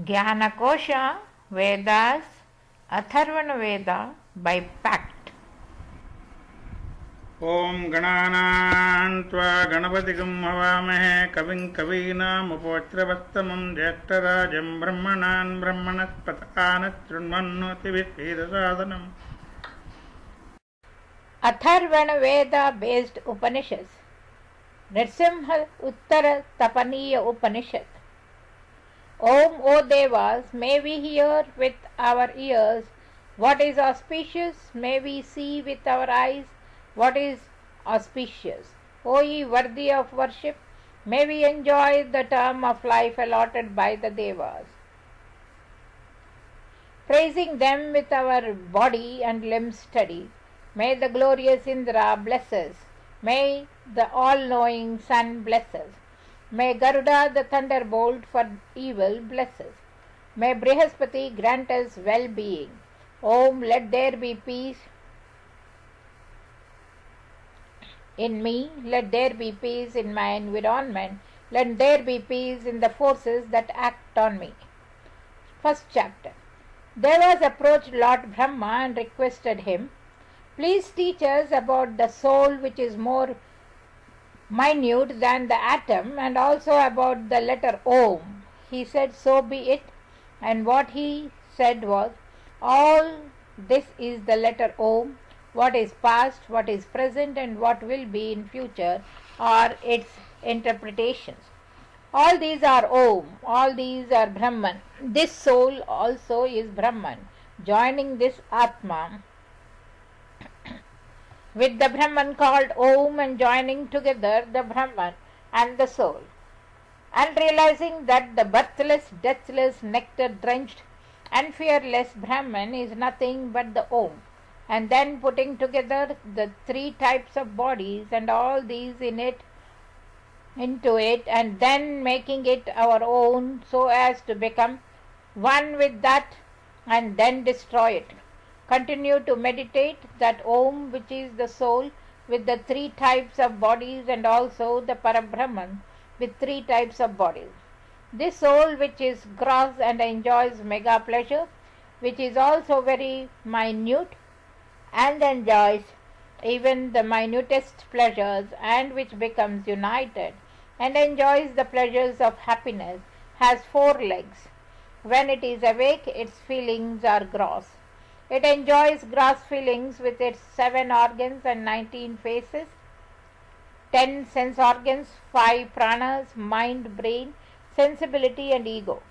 Jnanakosha Vedas Atharvana Veda by pact. ॐ गणानान्त्वा गणपतिगं हवामहे कविं कवीनामुपवज्रवत्तमं ज्येष्ठराजं ब्रह्मणान् ब्रह्मणस्पत आनशृण्वन्नोतिभिः Atharvana Veda based Upanishads. Narasimha Uttara Tapaniya Upanishad. Om, O Devas, may we hear with our ears what is auspicious, may we see with our eyes what is auspicious. O ye worthy of worship, may we enjoy the term of life allotted by the Devas. Praising them with our body and limbs steady, may the glorious Indra bless us, may the all-knowing Sun bless us, may Garuda the thunderbolt for evil bless us, may Brihaspati grant us well-being. Om, let there be peace in me, let there be peace in my environment, let there be peace in the forces that act on me. First chapter. Devas approached Lord Brahma and requested him, please teach us about the soul which is more minute than the atom and also about the letter Om. He said, so be it. And what he said was, all this is the letter Om. What is past, what is present, and what will be in future are its interpretations. All these are Om, all these are Brahman. This soul also is Brahman, joining this Atma with the Brahman called Om and joining together the Brahman and the soul, and realizing that the birthless, deathless, nectar-drenched and fearless Brahman is nothing but the Om, and then putting together the three types of bodies and all these into it, and then making it our own so as to become one with that and then destroy it. Continue to meditate that Om, which is the soul with the three types of bodies, and also the Parabrahman with three types of bodies. This soul which is gross and enjoys mega pleasure, which is also very minute and enjoys even the minutest pleasures, and which becomes united and enjoys the pleasures of happiness, has 4 legs. When it is awake, its feelings are gross. It enjoys gross feelings with its 7 organs and 19 faces, 10 sense organs, 5 pranas, mind, brain, sensibility and ego.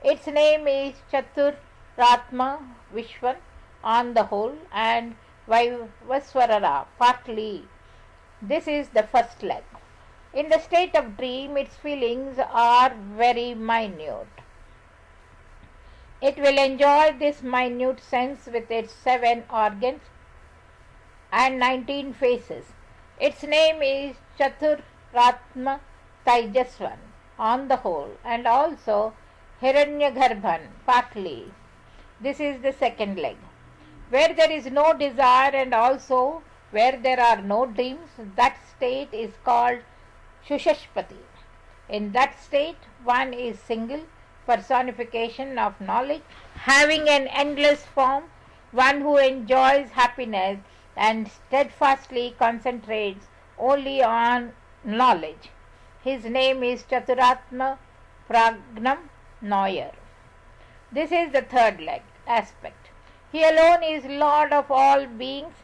Its name is Chaturatma Vishwan on the whole and Vaivasvarara partly. This is the first leg. In the state of dream, its feelings are very minute. It will enjoy this minute sense with its 7 organs and 19 faces. Its name is Chaturatma Taijasvan on the whole and also Hiranyagarbhan partly. This is the second leg. Where there is no desire and also where there are no dreams, that state is called Shushashpati. In that state, one is single personification of knowledge, having an endless form, one who enjoys happiness and steadfastly concentrates only on knowledge. His name is Chaturatma Pragnam Noyer. This is the third leg aspect. He alone is Lord of all beings,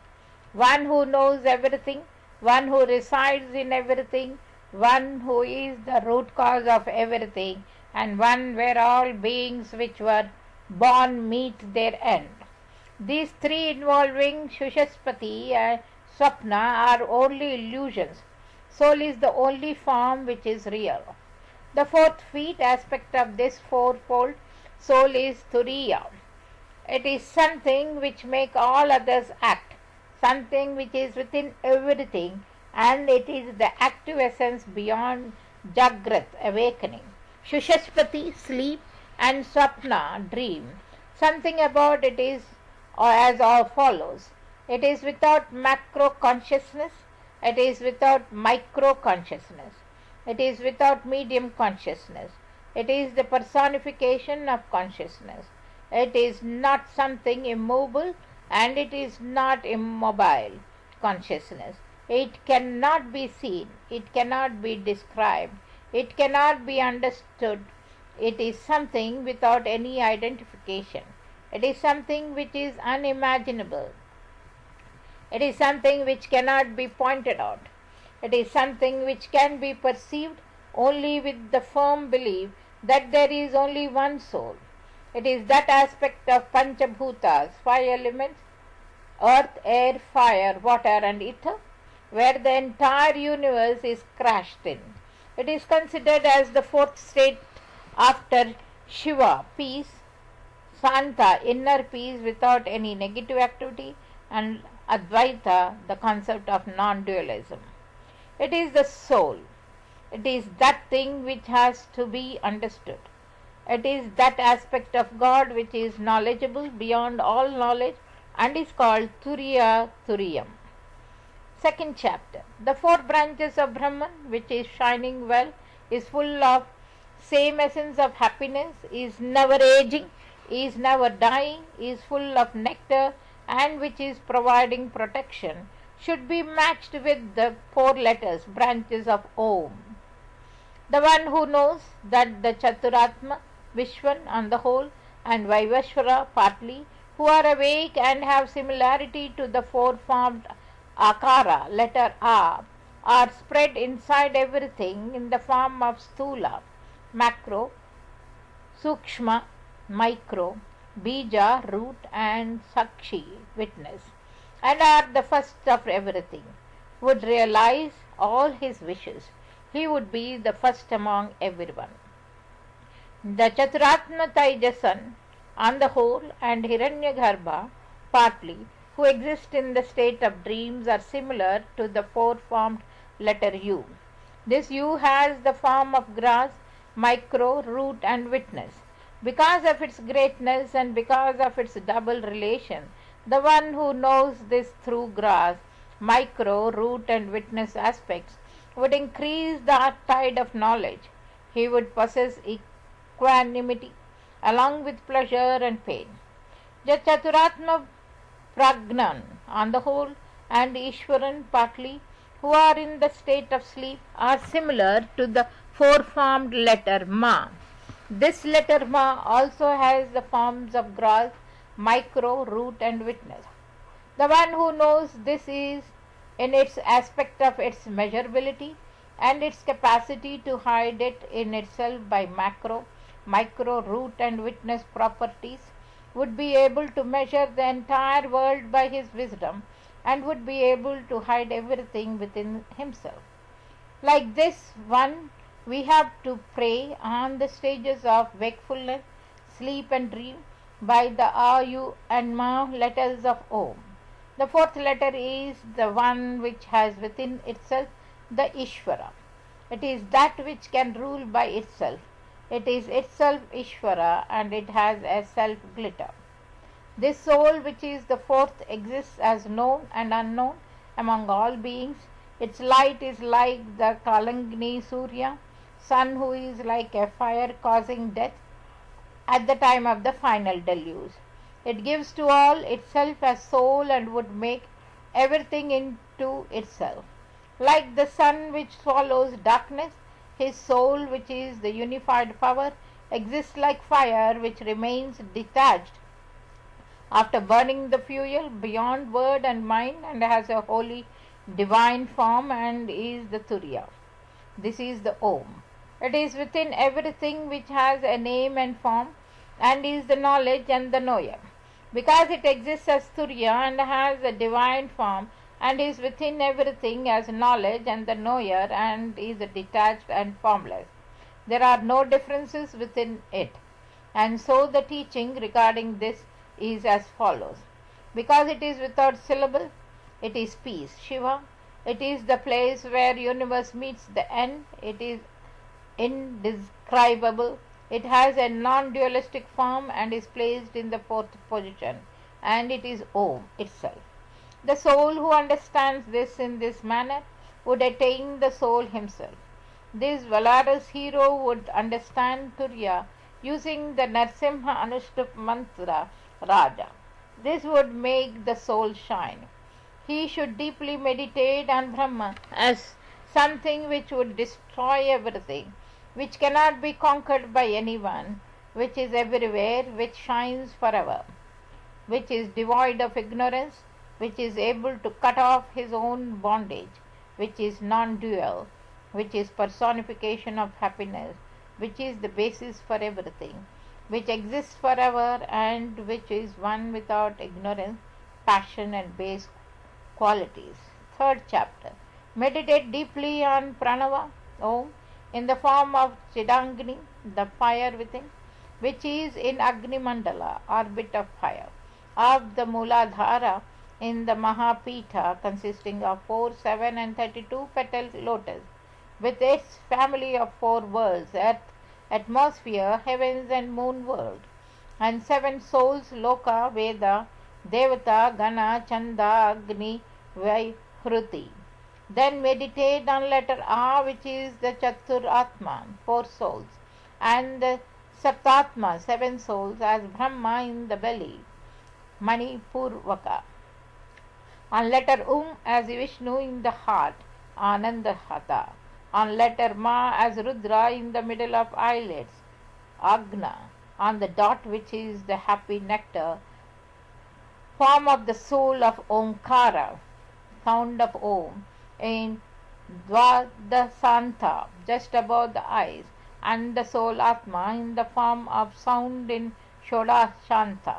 one who knows everything, one who resides in everything, one who is the root cause of everything, and one where all beings which were born meet their end. These three involving Shushashpati and Swapna are only illusions. Soul is the only form which is real. The 4th feet aspect of this fourfold soul is Turiya. It is something which makes all others act, something which is within everything, and it is the active essence beyond Jagrat, awakening. Shushashpati, sleep, and Swapna, dream. Something about it is as all follows. It is without macro consciousness, it is without micro consciousness, it is without medium consciousness, It is the personification of consciousness. It is not something immobile and it is not immobile consciousness. It cannot be seen, it cannot be described, it cannot be understood. It is something without any identification. It is something which is unimaginable. It is something which cannot be pointed out. It is something which can be perceived only with the firm belief that there is only one soul. It is that aspect of Panchabhutas, five elements, earth, air, fire, water and ether, where the entire universe is crashed in. It is considered as the fourth state after Shiva, peace, Santa, inner peace without any negative activity, and Advaita, the concept of non-dualism. It is the soul. It is that thing which has to be understood. It is that aspect of God which is knowledgeable beyond all knowledge and is called Turiya Turiyam. Second chapter. The four branches of Brahman, which is shining well, is full of same essence of happiness, is never aging, is never dying, is full of nectar, and which is providing protection, should be matched with the four letters, branches of Om. The one who knows that the Chaturatma, Vishwan on the whole, and Vaivashvara partly, who are awake and have similarity to the four-formed Akara, letter A, are spread inside everything in the form of Sthula, macro, Sukshma, micro, Bija, root, and Sakshi, witness, and are the first of everything, would realize all his wishes. He would be the first among everyone. The Chaturatma Taijasan on the whole and Hiranyagarbha partly, who exist in the state of dreams, are similar to the four-formed letter U. This U has the form of grass, micro, root and witness. Because of its greatness and because of its double relation, the one who knows this through grass, micro, root and witness aspects would increase the tide of knowledge. He would possess equanimity along with pleasure and pain. The Chaturatma Pragnan on the whole and Ishwaran partly, who are in the state of sleep, are similar to the four-formed letter Ma. This letter Ma also has the forms of grass, micro, root and witness. The one who knows this is in its aspect of its measurability and its capacity to hide it in itself by macro, micro, root and witness properties, would be able to measure the entire world by his wisdom and would be able to hide everything within himself. Like this one, we have to pray on the stages of wakefulness, sleep and dream by the A, U and Ma letters of Om. The fourth letter is the one which has within itself the Ishvara. It is that which can rule by itself. It is itself Ishvara and it has a self-glitter. This soul, which is the fourth, exists as known and unknown among all beings. Its light is like the Kalangni Surya, sun who is like a fire causing death at the time of the final deluge. It gives to all itself as soul and would make everything into itself. Like the sun which swallows darkness, his soul, which is the unified power, exists like fire which remains detached after burning the fuel beyond word and mind and has a holy divine form and is the Turiya. This is the Om. It is within everything which has a name and form and is the knowledge and the knower. Because it exists as Turiya and has a divine form and is within everything as knowledge and the knower and is detached and formless, there are no differences within it. And so the teaching regarding this is as follows. Because it is without syllable, it is peace, Shiva. It is the place where universe meets the end. It is indescribable. It has a non-dualistic form and is placed in the fourth position, and it is Om itself. The soul who understands this in this manner would attain the soul himself. This valorous hero would understand Turiya using the Narasimha Anushtup mantra Raja. This would make the soul shine. He should deeply meditate on Brahma as something which would destroy everything, which cannot be conquered by anyone, which is everywhere, which shines forever, which is devoid of ignorance, which is able to cut off his own bondage, which is non-dual, which is personification of happiness, which is the basis for everything, which exists forever and which is one without ignorance, passion and base qualities. Third chapter. Meditate deeply on Pranava, Om, in the form of Chidangni, the fire within, which is in Agni Mandala, orbit of fire, of the Muladhara in the Mahapita, consisting of 4, 7 and 32 petal lotus, with its family of 4 worlds, earth, atmosphere, heavens and moon world, and 7 souls, Loka, Veda, Devata, Gana, Chanda, Agni, Vaihruti. Then meditate on letter A, which is the Chatur Atma, 4 souls, and the Saptatma, 7 souls, as Brahma in the belly, Manipurvaka. On letter as Vishnu in the heart, Anandahata. On letter Ma as Rudra in the middle of eyelids, Agna. On the dot, which is the happy nectar, form of the soul of Omkara, sound of Om, in Dvadasanta, just above the eyes, and the soul Atma in the form of sound in Shodashanta.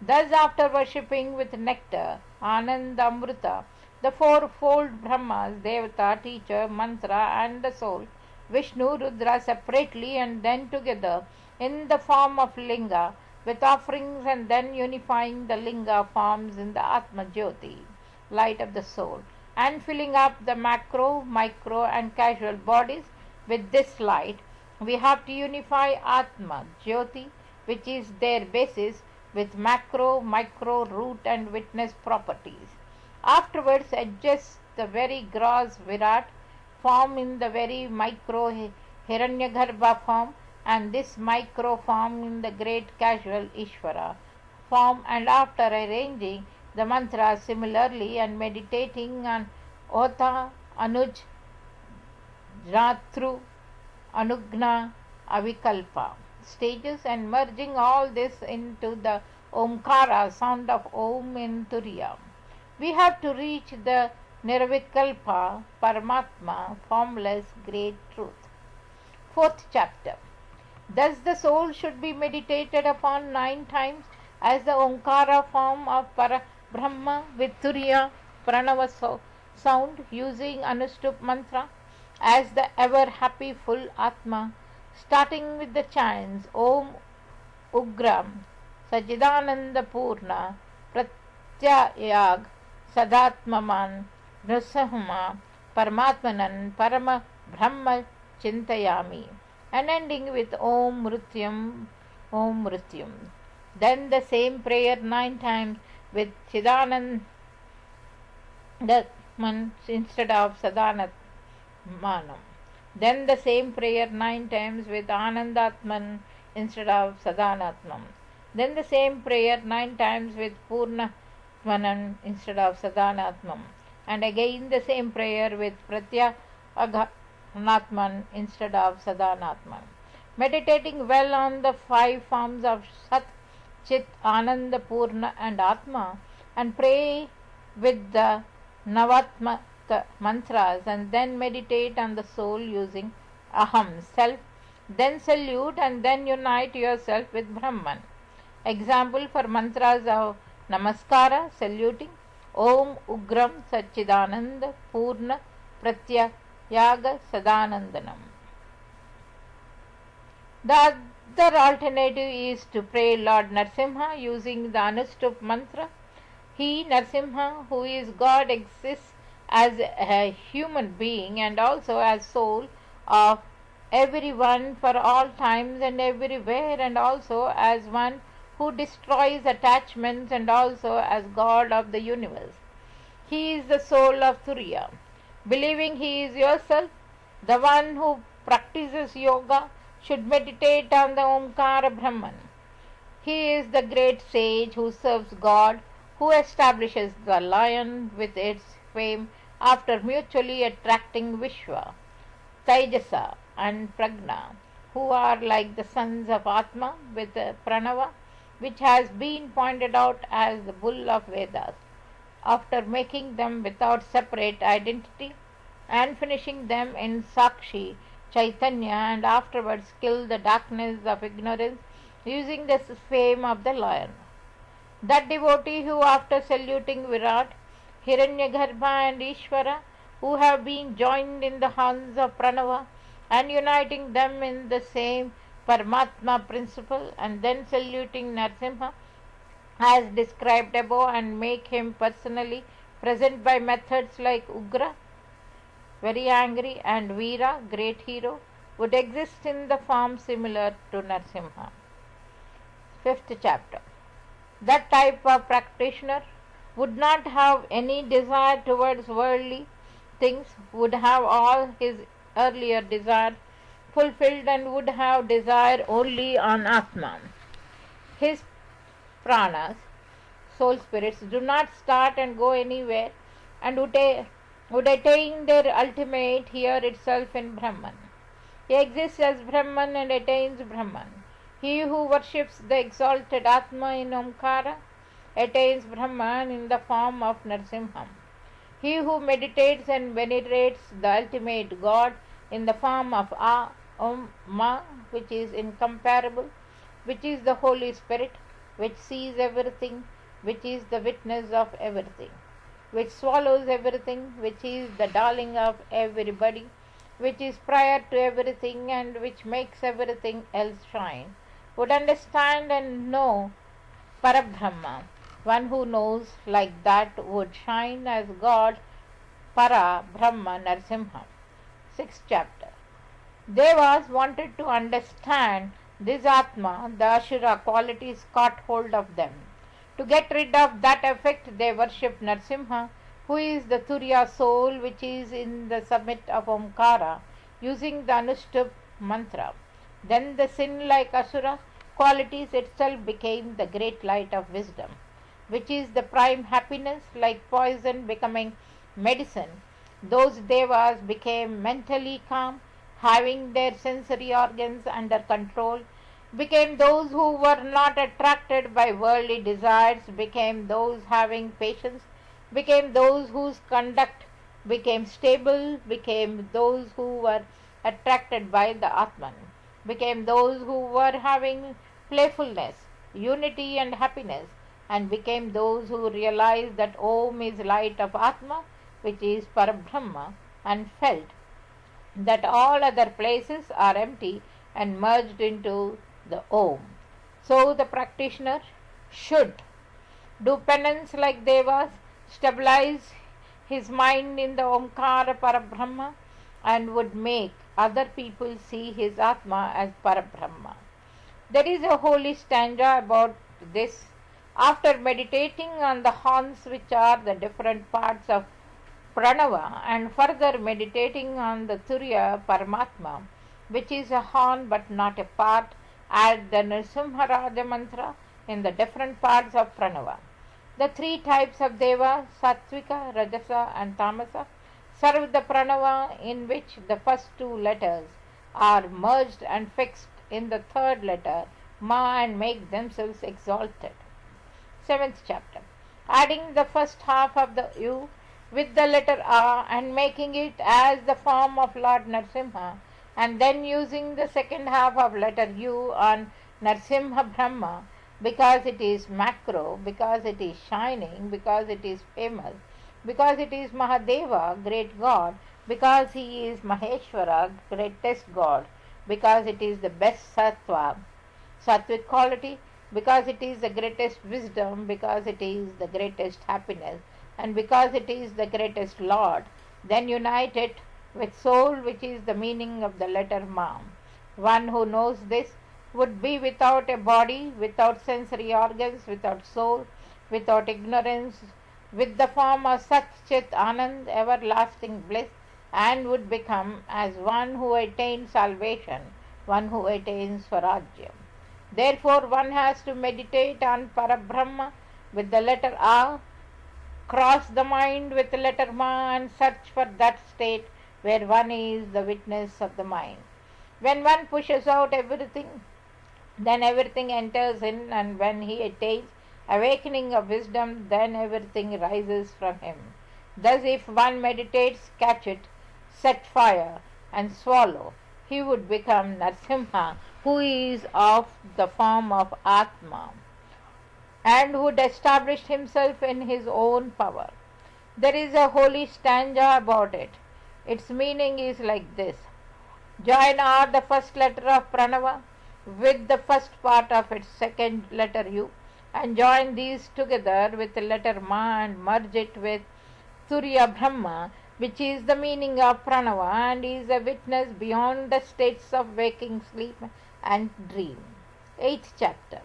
Thus, after worshipping with nectar, Ananda Amrita, the fourfold Brahmas, Devata, teacher, mantra, and the soul, Vishnu, Rudra separately and then together in the form of Linga, with offerings, and then unifying the Linga forms in the Atma Jyoti, light of the soul, and filling up the macro, micro, and casual bodies with this light, we have to unify Atma Jyoti, which is their basis, with macro, micro, root, and witness properties. Afterwards, adjust the very gross Virat form in the very micro Hiranyagarbha form, and this micro form in the great casual Ishvara form, and after arranging the mantra similarly and meditating on Ota, Anuj, Jatru, Anugna, Avikalpa stages, and merging all this into the Omkara, sound of Om in Turiya, we have to reach the Nirvikalpa, Paramatma, formless great truth. Fourth chapter. Thus the soul should be meditated upon 9 times as the Omkara form of Brahma with Turiya Pranava sound, using Anushtup mantra as the ever happy full Atma, starting with the chants Om Ugram Sachidananda Purna Pratyayag Sadatmaman Narasimha Paramatmanan Parama Brahma Chintayami, and ending with Om Mrityum, Om Mrityum. Then the same prayer 9 times with Chidanandaman instead of Sadanatmanam. Then the same prayer 9 times with Anandatman instead of Sadanatman. Then the same prayer 9 times with Purnatmanan instead of Sadanatman. And again the same prayer with Pratyaganatman instead of Sadanatman. Meditating well on the 5 forms of Sat, Chit, Ananda, Purna and Atma, and pray with the Navatmaka mantras, and then meditate on the soul using Aham, self, then salute and then unite yourself with Brahman. Example for mantras of Namaskara, saluting Om Ugram Sachidananda Purna Pratyayaga Sadanandanam. The other alternative is to pray Lord Narasimha using the Anushtup mantra. He, Narasimha, who is God, exists as a human being and also as soul of everyone for all times and everywhere, and also as one who destroys attachments, and also as God of the universe. He is the soul of Turiya. Believing he is yourself, the one who practices yoga should meditate on the Omkara Brahman. He is the great sage who serves God, who establishes the lion with its fame after mutually attracting Vishwa, Taijasa, and Pragna, who are like the sons of Atma with Pranava, which has been pointed out as the bull of Vedas, after making them without separate identity and finishing them in Sakshi, Chaitanya, and afterwards kill the darkness of ignorance using the fame of the lion. That devotee who, after saluting Virat, Hiranyagarbha, and Ishvara, who have been joined in the horns of Pranava and uniting them in the same Paramatma principle, and then saluting Narasimha as described above, and make him personally present by methods like Ugra, very angry, and Veera, great hero, would exist in the form similar to Narasimha. Fifth chapter. That type of practitioner would not have any desire towards worldly things, would have all his earlier desires fulfilled, and would have desire only on Atman. His pranas, soul spirits, do not start and go anywhere, and would attain their ultimate here itself in Brahman. He exists as Brahman and attains Brahman. He who worships the exalted Atma in Omkara attains Brahman in the form of Narasimha. He who meditates and venerates the ultimate God in the form of Ma, which is incomparable, which is the Holy Spirit, which sees everything, which is the witness of everything, which swallows everything, which is the darling of everybody, which is prior to everything, and which makes everything else shine, would understand and know Parabrahma. One who knows like that would shine as God, Para Brahma Narasimha. Sixth chapter. Devas wanted to understand this Atma, the Ashura qualities caught hold of them. To get rid of that effect, they worshipped Narasimha, who is the Turiya soul which is in the summit of Omkara, using the Anushtup mantra. Then the sin-like Asura qualities itself became the great light of wisdom, which is the prime happiness, like poison becoming medicine. Those devas became mentally calm, having their sensory organs under control, became those who were not attracted by worldly desires, became those having patience, became those whose conduct became stable, became those who were attracted by the Atman, became those who were having playfulness, unity, and happiness, and became those who realized that Om is light of Atma, which is Parabrahma, and felt that all other places are empty and merged into the Om. So the practitioner should do penance like Devas, stabilize his mind in the Omkara Parabrahma, and would make other people see his Atma as Parabrahma. There is a holy stanza about this. After meditating on the horns, which are the different parts of Pranava, and further meditating on the Turiya Paramatma, which is a horn but not a part, add the Nrsimharaja mantra in the different parts of Pranava. The three types of Deva, Sattvika, Rajasa, and Tamasa, serve the Pranava, in which the first two letters are merged and fixed in the third letter, Ma, and make themselves exalted. Seventh chapter. Adding the first half of the U with the letter A and making it as the form of Lord Narasimha, and then using the second half of letter U on Narasimha Brahma, because it is macro, because it is shining, because it is famous, because it is Mahadeva, great God, because he is Maheshwara, greatest God, because it is the best sattva, sattvic quality, because it is the greatest wisdom, because it is the greatest happiness, and because it is the greatest Lord. Then unite it with soul, which is the meaning of the letter Ma. One who knows this would be without a body, without sensory organs, without soul, without ignorance, with the form of Sat Chit Anand, everlasting bliss, and would become as one who attains salvation, one who attains Swarajya. Therefore, one has to meditate on Parabrahma with the letter A, cross the mind with the letter Ma, and search for that state where one is the witness of the mind. When one pushes out everything, then everything enters in, and when he attains awakening of wisdom, then everything rises from him. Thus, if one meditates, catch it, set fire, and swallow, he would become Narasimha, who is of the form of Atma, and would establish himself in his own power. There is a holy stanza about it. Its meaning is like this: join R, the first letter of Pranava, with the first part of its second letter U, and join these together with the letter Ma and merge it with Turiya Brahma, which is the meaning of Pranava and is a witness beyond the states of waking, sleep, and dream. 8th chapter.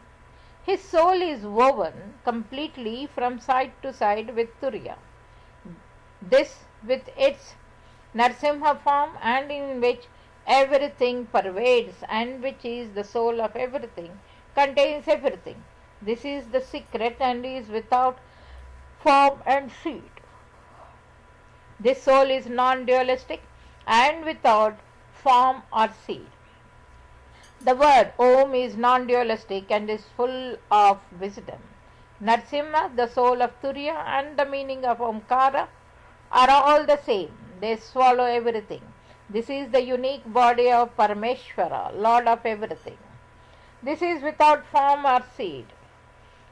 His soul is woven completely from side to side with Turiya. This, with its Narasimha form, and in which everything pervades, and which is the soul of everything, contains everything. This is the secret and is without form and seed. This soul is non-dualistic and without form or seed. The word Om is non-dualistic and is full of wisdom. Narasimha, the soul of Turiya, and the meaning of Omkara are all the same. They swallow everything. This is the unique body of Parameshvara, Lord of everything. This is without form or seed.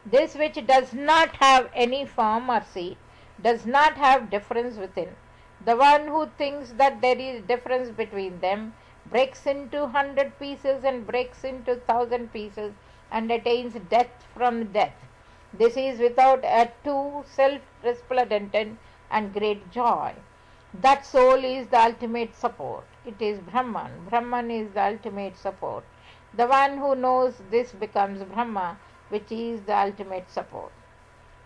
This which does not have any form or seed does not have difference within. The one who thinks that there is difference between them breaks into 100 pieces and breaks into 1,000 pieces and attains death from death. This is without a two, self-resplendent and great joy. That soul is the ultimate support. It is Brahman. Brahman is the ultimate support. The one who knows this becomes Brahma, which is the ultimate support.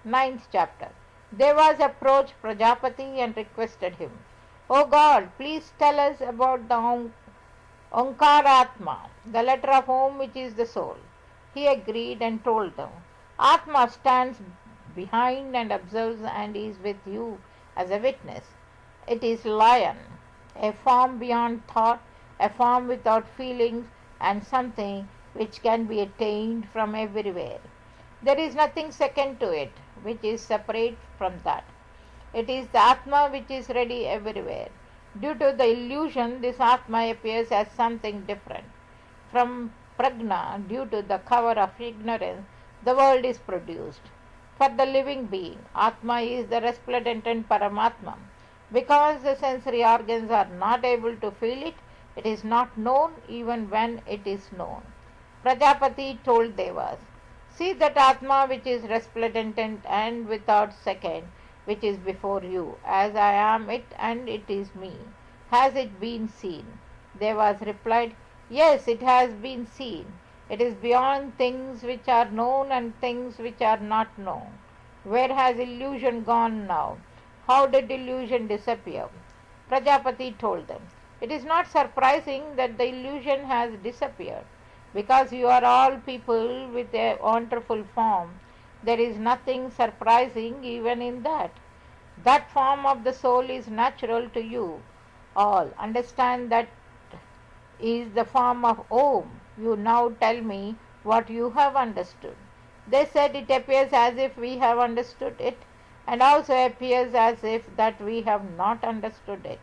9th chapter. Devas approached Prajapati and requested him, O God, please tell us about the Omkaratma, the letter of Om, which is the soul. He agreed and told them, Atma stands behind and observes and is with you as a witness. It is lion, a form beyond thought, a form without feelings, and something which can be attained from everywhere. There is nothing second to it, which is separate from that. It is the Atma which is ready everywhere. Due to the illusion, this Atma appears as something different. From Prajna, due to the cover of ignorance, the world is produced. For the living being, Atma is the resplendent Paramatma. Because the sensory organs are not able to feel it, it is not known even when it is known. Prajapati told Devas, see that Atma which is resplendent and without second, which is before you, as I am it and it is me. Has it been seen? Devas replied, yes, it has been seen. It is beyond things which are known and things which are not known. Where has illusion gone now? How did illusion disappear? Prajapati told them, it is not surprising that the illusion has disappeared, because you are all people with a wonderful form. There is nothing surprising even in that. That form of the soul is natural to you all. Understand that is the form of Om. You now tell me what you have understood. They said it appears as if we have understood it, and also appears as if that we have not understood it.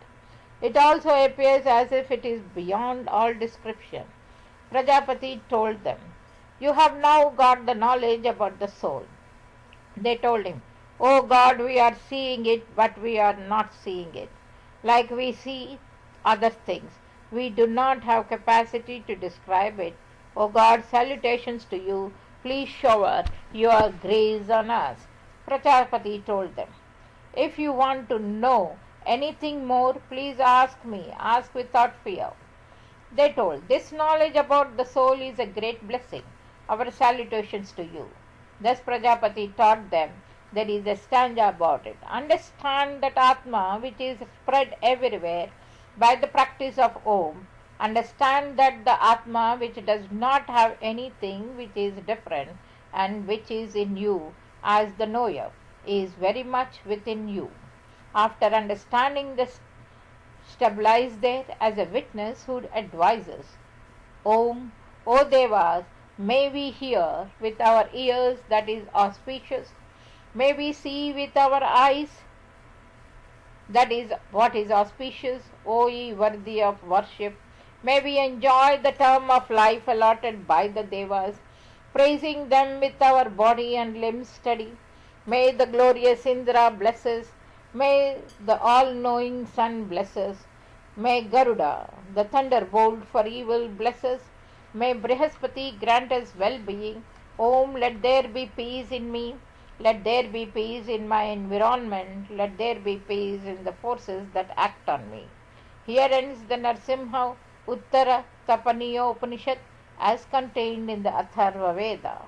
It also appears as if it is beyond all description. Prajapati told them, you have now got the knowledge about the soul. They told him, O God, we are seeing it, but we are not seeing it. Like we see other things, we do not have capacity to describe it. O God, salutations to you. Please shower your grace on us. Prajapati told them, if you want to know anything more, please ask me. Ask without fear. They told, this knowledge about the soul is a great blessing. Our salutations to you. Thus Prajapati taught them There is a stanza about it. Understand that Atma which is spread everywhere by the practice of Om. Understand that the Atma which does not have anything which is different and which is in you as the knower is very much within you. After understanding this, stabilize there as a witness who advises. Om, O Devas, may we hear with our ears that is auspicious. May we see with our eyes that is what is auspicious, O ye worthy of worship. May we enjoy the term of life allotted by the Devas, praising them with our body and limbs steady. May the glorious Indra bless us. May the all-knowing Sun bless us. May Garuda, the thunderbolt for evil, bless us. May Brihaspati grant us well-being. Om, let there be peace in me. Let there be peace in my environment. Let there be peace in the forces that act on me. Here ends the Narasimha Uttara Tapaniya Upanishad as contained in the Atharva Veda.